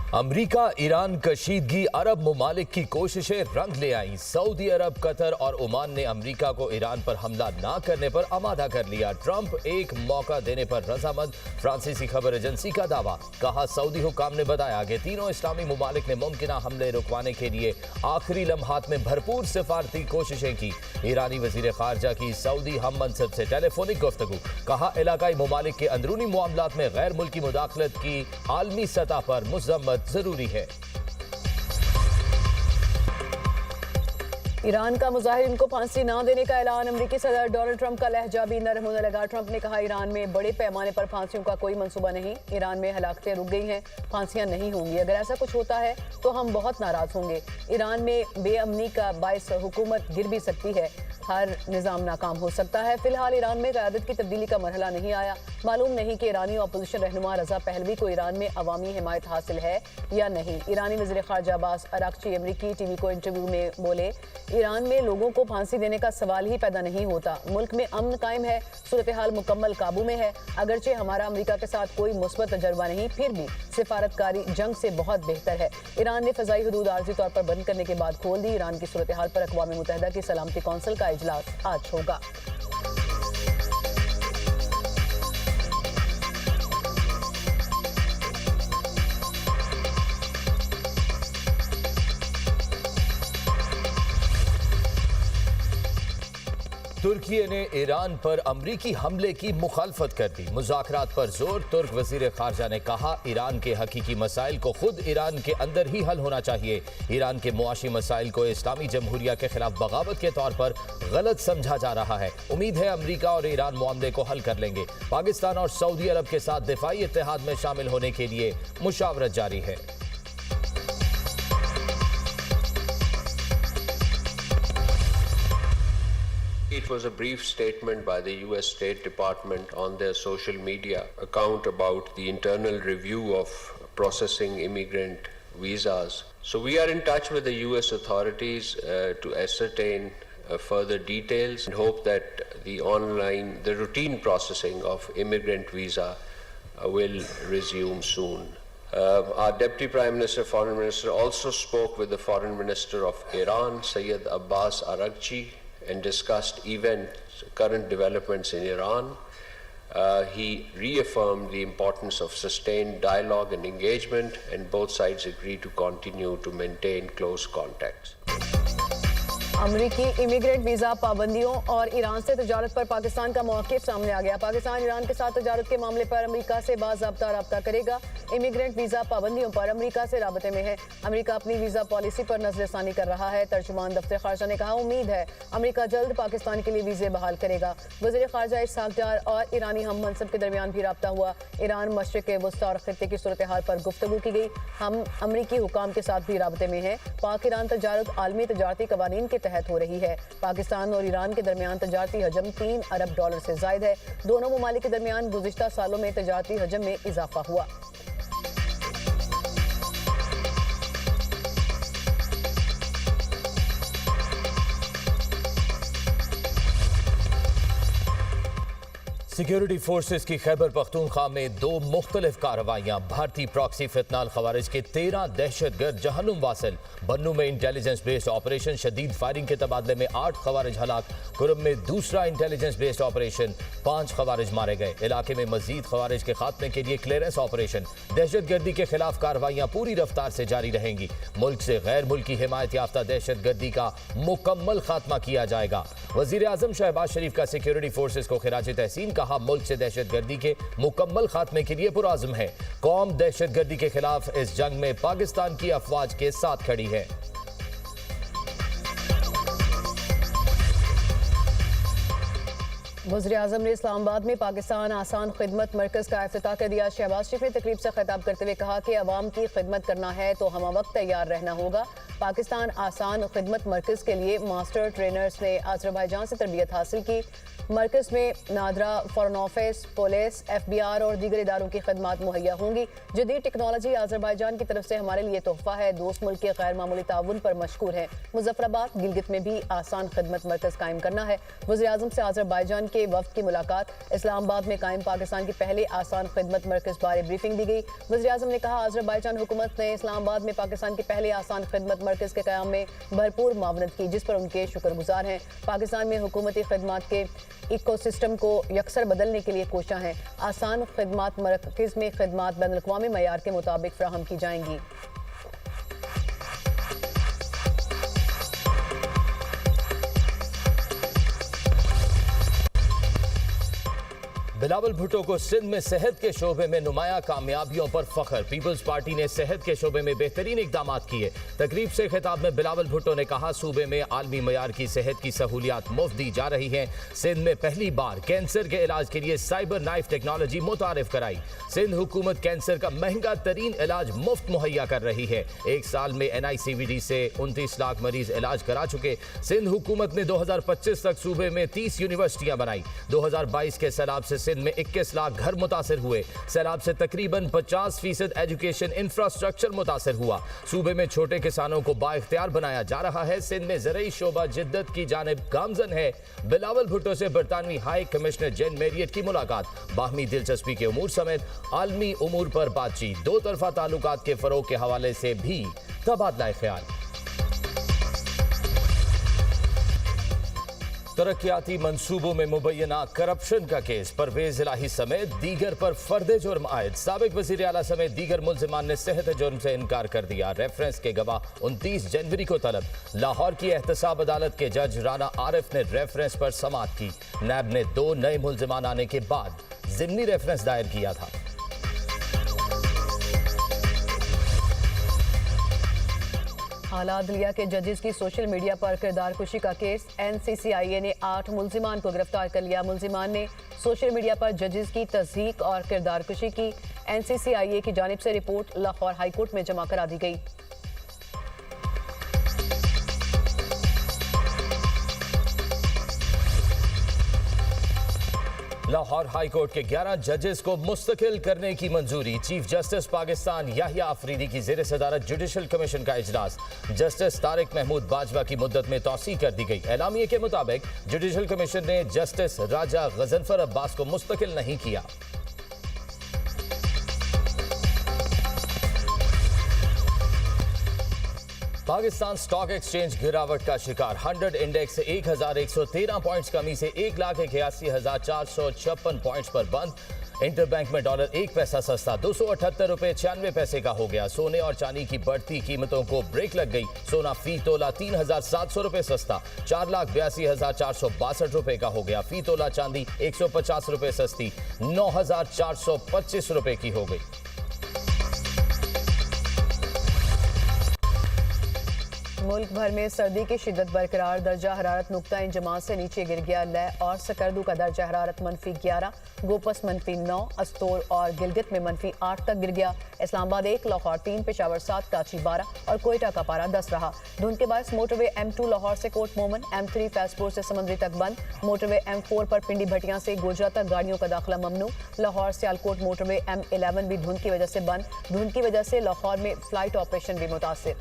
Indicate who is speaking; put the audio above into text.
Speaker 1: अमरीका Iran कशीदगी अरब ममालिक की कोशिशें रंग ले आईं। सऊदी अरब, कतर और ओमान ने अमरीका को ईरान पर हमला न करने पर आमादा कर लिया। ट्रंप एक मौका देने पर रजामंद, फ्रांसीसी खबर एजेंसी का दावा। कहा, सऊदी हुकाम ने बताया कि तीनों इस्लामी ममालिक ने मुमकिन हमले रुकवाने के लिए आखिरी लम्हात में भरपूर सिफारती कोशिशें की। ईरानी वजीर खारजा की सऊदी हम मनसब से टेलीफोनिक गुफ्तगू। कहा, इलाकाई ममालिक के अंदरूनी मामलात में गैर मुल्की मुदाखलत की आलमी सतह पर मजम्मत जरूरी है।
Speaker 2: ईरान का मुजाहिरीन को फांसी न देने का ऐलान। अमेरिकी सदर डोनाल्ड ट्रंप का लहजा भी नरम होने लगा। ट्रंप ने कहा, ईरान में बड़े पैमाने पर फांसियों का कोई मंसूबा नहीं। ईरान में हलाकतें रुक गई हैं, फांसियां नहीं होंगी। अगर ऐसा कुछ होता है तो हम बहुत नाराज होंगे। ईरान में बेअमनी का बायस हुकूमत गिर भी सकती है, हर निज़ाम नाकाम हो सकता है। फिलहाल ईरान में क़यादत की तब्दीली का मरहला नहीं आया। मालूम नहीं कि ईरानी अपोजिशन रहनुमा रजा पहलवी को ईरान में अवामी हिमायत हासिल है या नहीं। ईरानी वज़ीर ख़ारजा अब्बास अराग़ची अमरीकी टीवी को इंटरव्यू में बोले, ईरान में लोगों को फांसी देने का सवाल ही पैदा नहीं होता। मुल्क में अमन कायम है, सूरत हाल मुकम्मल काबू में है। अगरचे हमारा अमरीका के साथ कोई मुस्बत तजर्बा नहीं, फिर भी सिफारतकारी जंग से बहुत बेहतर है। ईरान ने फ़ज़ाई हदूद आर्जी तौर पर बंद करने के बाद खोल दी। ईरान की सूरत हाल पर अक़वाम मुत्तहिदा की सलामती कौंसिल का इजलास आज होगा।
Speaker 1: तुर्की ने ईरान पर अमरीकी हमले की मुखालफत कर दी। मुज़ाकरात पर जोर। तुर्क वज़ीर खारजा ने कहा, ईरान के हकीकी मसाइल को खुद ईरान के अंदर ही हल होना चाहिए। ईरान के मुआशी मसाइल को इस्लामी जमहूरिया के खिलाफ बगावत के तौर पर गलत समझा जा रहा है। उम्मीद है अमरीका और ईरान मामले को हल कर लेंगे। पाकिस्तान और सऊदी अरब के साथ दिफाई इत्तेहाद में शामिल होने के लिए मुशावरत जारी है।
Speaker 3: It was a brief statement by the US State Department on their social media account about the internal review of processing immigrant visas. So we are in touch with the US authorities to ascertain further details and hope that the routine processing of immigrant visa will resume soon. Our Deputy Prime Minister, Foreign Minister also spoke with the Foreign Minister of Iran, Sayyid Abbas Araghchi, and discussed current developments in Iran. He reaffirmed the importance of sustained dialogue and engagement, and both sides agreed to continue to maintain close contacts.
Speaker 2: अमरीकी immigrant visa पाबंदियों और Iran से तजारत पर पाकिस्तान का मौक़िफ़ सामने आ गया। Pakistan Iran के साथ तजारत के मामले पर अमरीका से बाज़ाब्ता रब्ता करेगा। इमिग्रेंट वीज़ा पाबंदियों पर अमरीका से राबते में है। अमरीका अपनी वीज़ा पॉलिसी पर नज़रसानी कर रहा है। तर्जुमान दफ्तर ख़ारजा ने कहा, उम्मीद है अमरीका जल्द पाकिस्तान के लिए वीज़े बहाल करेगा। वज़ीर ख़ारजा इसहाक़ डार और ईरानी हम मनसब के दरमियान भी रब्ता हुआ। ईरान, मशरिक़ वस्ता और ख़ित्ते की सूरत हाल पर गुफ्तगू की गई। हम अमरीकी हुकाम के साथ भी राबते में हैं। पाक ईरान तजारत आलमी तजारती कवानीन के तहत हो रही है। पाकिस्तान और ईरान के दरमियान तजारती हजम $3 अरब से ज़ायद है। दोनों ममालिक के दरमियान गुज़िश्ता सालों में तजारती हजम में इजाफा हुआ।
Speaker 1: सिक्योरिटी फोर्सेस की खैबर पख्तूनख्वा में 2 मुख्तलिफ कार्रवाइयाँ। भारतीय प्रॉक्सी फितनाल खवारिज के 13 दहशतगर्द जहन्नुम वासिल। बन्नू में इंटेलिजेंस बेस्ड ऑपरेशन, शदीद फायरिंग के तबादले में 8 खवारिज हलाक। कुरम में दूसरा इंटेलिजेंस बेस्ड ऑपरेशन, 5 खवारिज मारे गए। इलाके में मजीद खवारिज के खात्मे के लिए क्लियरेंस ऑपरेशन। दहशतगर्दी के खिलाफ कार्रवाइयाँ पूरी रफ्तार से जारी रहेंगी। मुल्क से गैर मुल्की हिमायत याफ्ता दहशतगर्दी का मुकम्मल खात्मा किया जाएगा। वजीर आजम शहबाज शरीफ का सिक्योरिटी फोर्सेस को खिराज तहसीन। कहा, मुल्क से दहशतगर्दी के मुकम्मल खात्मे के लिए पुरआज़म है। कौम दहशतगर्दी के खिलाफ इस जंग में पाकिस्तान की अफवाज के साथ खड़ी है।
Speaker 2: वज़ीर आज़म ने इस्लामाबाद में पाकिस्तान आसान खिदमत मरकज़ का इफ्तिताह कर दिया। शहबाज शरीफ ने तकरीब से खिताब करते हुए कहा कि अवाम की खिदमत करना है तो हम वक्त तैयार रहना होगा। पाकिस्तान आसान खिदमत मरकज़ के लिए मास्टर ट्रेनर्स ने आज़रबाईजान से तरबियत हासिल की। मरकज में NADRA, foreign office, police, FBI और दीगर इदारों की खदमात मुहैया होंगी। जदीद टेक्नोलॉजी आज़रबाईजान की तरफ से हमारे लिए तोहफा है। दोस्त मुल्क के गैर मामूली ताउन पर मशकूर है। मुजफ्फराबाद, गिलगित में भी आसान खदमत मरकज कायम करना है। वज़ीर-ए-आज़म से आज़रबाईजान के वफ्द की मुलाकात। इस्लामाबाद में कायम पाकिस्तान की पहले आसान खदमत मरकज बारे ब्रीफिंग दी गई। वज़ीर-ए-आज़म ने कहा, आज़रबाईजान हुकूमत ने इस्लामाबाद में पाकिस्तान के पहले आसान खदमत मरकज के क़याम में भरपूर मावनत की, जिस पर उनके शुक्रगुजार हैं। पाकिस्तान में हुकूमती खदमात के इकोसिस्टम को यकसर बदलने के लिए कोशिशां हैं। आसान खदमात मरकज में खदमात बैनुल-अक़वामी मयार के मुताबिक फराहम की जाएंगी।
Speaker 1: बिलावल भुट्टो को सिंध में सेहत के शोबे में नुमाया कामयाबियों पर फख्र। पीपल्स पार्टी ने सेहत के शोबे में बेहतरीन इकदाम किए। तकरीब से खिताब में बिलावल भुट्टो ने कहा, सूबे में आलमी मयार की सेहत की सहूलियात मुफ्त दी जा रही हैं। सिंध में पहली बार कैंसर के इलाज के लिए साइबर नाइफ टेक्नोलॉजी मुतारिफ कराई। सिंध हुकूमत कैंसर का महंगा तरीन इलाज मुफ्त मुहैया कर रही है। एक साल में NICVD से 29 लाख मरीज इलाज करा चुके। सिंध हुकूमत ने 2025 तक सूबे में 30 यूनिवर्सिटियां बनाई। 2022 के सैलाब से सिंध में 21 लाख घर मुतासिर हुए। सैलाब से तकरीबन 50% एजुकेशन इंफ्रास्ट्रक्चर मुतासिर हुआ। सूबे में छोटे किसानों को बाइख्तियार बनाया जा रहा है। सिंध में ज़रई शोबा जिद्दत की जानिब गामजन है। बिलावल भुट्टो से बरतानवी हाई कमिश्नर जेन मेरियट की मुलाकात। बाहमी दिलचस्पी के उमूर समेत आलमी उमूर पर बातचीत। दो तरफा ताल्लुकात के फरोग के हवाले से भी तबादला ख्याल। तरक्याती मंसूबों में मुबैना करप्शन का केस। परवेज इलाही समेत दीगर पर फर्द जुर्म आयद। साबिक वज़ीर आला समेत दीगर मुल्जिमान ने सेहत जुर्म से इनकार कर दिया। रेफरेंस के गवाह 29 जनवरी को तलब। लाहौर की एहतसाब अदालत के जज राना आरिफ ने रेफरेंस पर समाअत की। नैब ने 2 नए मुल्जिमान आने के बाद ज़िमनी रेफरेंस दायर किया था।
Speaker 2: आला अदलिया के जजेस की सोशल मीडिया पर किरदार कुशी का केस। NCCIA ने 8 मुल्जिमान को गिरफ्तार कर लिया। मुल्जिमान ने सोशल मीडिया पर जजेस की तस्दीक और किरदार कुशी की। NCCIA की जानिब से रिपोर्ट लाहौर हाई कोर्ट में जमा करा दी गई।
Speaker 1: लाहौर हाई कोर्ट के 11 जजेस को मुस्तकिल करने की मंजूरी। चीफ जस्टिस पाकिस्तान याहिया अफरीदी की जेर सदारत जुडिशल कमीशन का इजलास। जस्टिस तारिक महमूद बाजवा की मुद्दत में तौसी कर दी गई। एलामिये के मुताबिक जुडिशल कमीशन ने जस्टिस राजा गजनफर अब्बास को मुस्तकिल नहीं किया। पाकिस्तान स्टॉक एक्सचेंज गिरावट का शिकार। 100 इंडेक्स से 1113 पॉइंट्स कमी से 1,81,456 पॉइंट्स पर बंद। इंटरबैंक में डॉलर 1 पैसा सस्ता 278 रुपए 96 पैसे का हो गया। सोने और चांदी की बढ़ती कीमतों को ब्रेक लग गई। सोना फी तोला 3,700 रुपए सस्ता 4,82,462 रुपए का हो गया। फी तोला चांदी 150 रुपए सस्ती 9,425 रुपए की हो गई।
Speaker 2: मुल्क भर में सर्दी की शिद्दत बरकरार। दर्जा हरारत नुक्ता इंजमात से नीचे गिर गया। लय और सकर्दू का दर्जा हरारत -11, गोपस -9, अस्तोर और गिलगित में -8 तक गिर गया। इस्लामाबाद 1, लाहौर 3, पेशावर 7, कराची 12 और कोयटा का पारा 10 रहा। धुंध के बायस मोटरवे M2 लाहौर से कोट मोमन, M3 फैसपुर से समंदरी तक बंद। मोटरवे M4 पर पिंडी भटियां से गोजरा तक गाड़ियों का दाखिला ममनू। लाहौर सियालकोट मोटरवे M11 भी धुंध की वजह से बंद। धुंध की वजह से लाहौर में फ्लाइट ऑपरेशन भी मुतासिर।